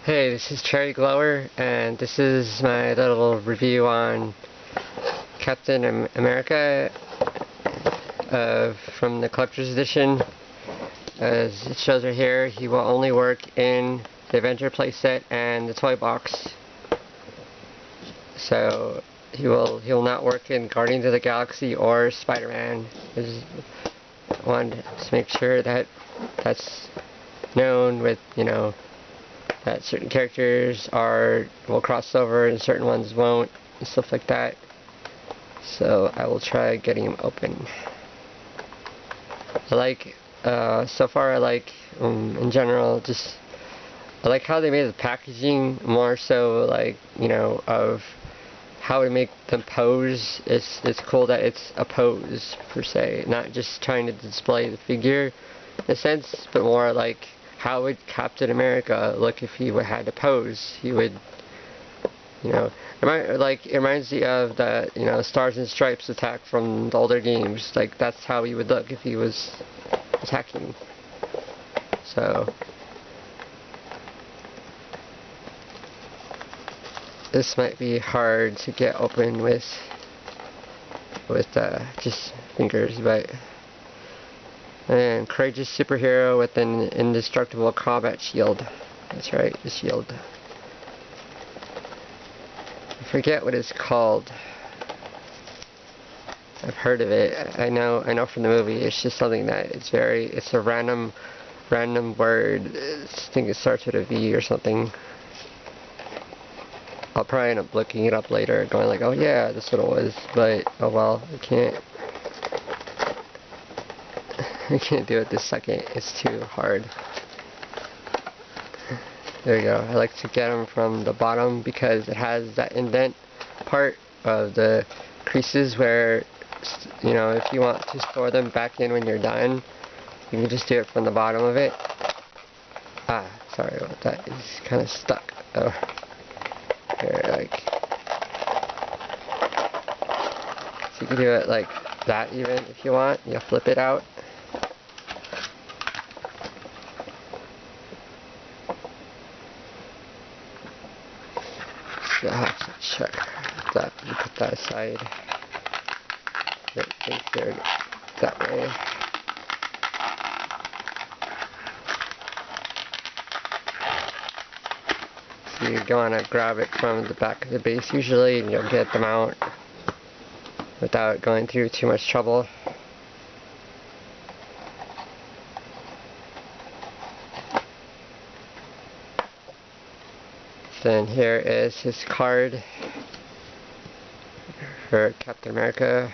Hey, this is Cherry Glower, and this is my little review on Captain America from the Collector's Edition. As it shows right here, he will only work in the Avenger playset and the toy box. So he will not work in Guardians of the Galaxy or Spider-Man. I wanted to make sure that that's known, with that certain characters will cross over and certain ones won't, and stuff like that. So I will try getting him open. So far I like, in general, I like how they made the packaging, more so of how to make them pose. It's cool that it's a pose per se, not just trying to display the figure in a sense, but more like how would Captain America look if he had to pose. He would, it reminds me of the Stars and Stripes attack from the older games. Like, that's how he would look if he was attacking. So this might be hard to get open with just fingers, but courageous superhero with an indestructible combat shield. That's right, the shield. I forget what it's called. I've heard of it. I know from the movie. It's just something that it's a random word. I think it starts with a V or something. I'll probably end up looking it up later, going like, oh yeah, that's what it was, but oh well, I can't do it this second. It's too hard. There we go. I like to get them from the bottom because it has that indent part of the creases where, if you want to store them back in when you're done, you can just do it from the bottom of it. Sorry about that. It's kind of stuck. Oh. Here, so you can do it like that even if you want. You flip it out. So I have to check that. You put that aside. I think they're that way. So you go on and grab it from the back of the base usually, and you'll get them out without going through too much trouble. Then here is his card for Captain America.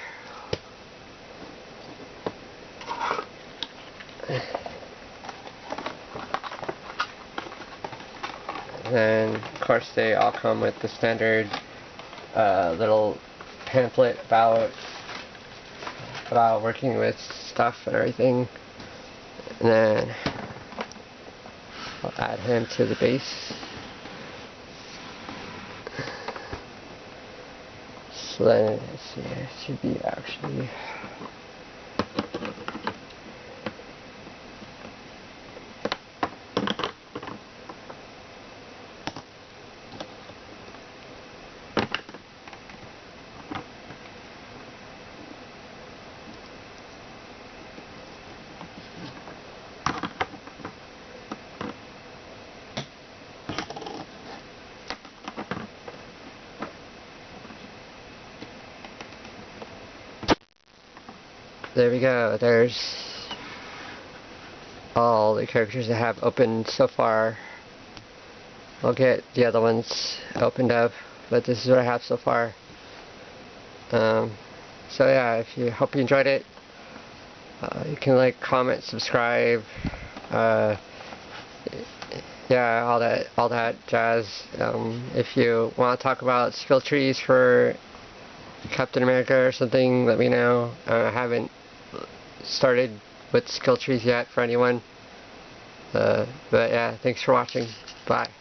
And of course they all come with the standard little pamphlet about working with stuff and everything. And then I'll add him to the base. So then, let's see, it should be actually there we go. There's all the characters I have opened so far. I'll get the other ones opened up, but this is what I have so far. So yeah, if you hope you enjoyed it, you can like, comment, subscribe, yeah, all that jazz. If you want to talk about skill trees for Captain America or something, let me know. I haven't started with skill trees yet for anyone. But yeah, thanks for watching. Bye.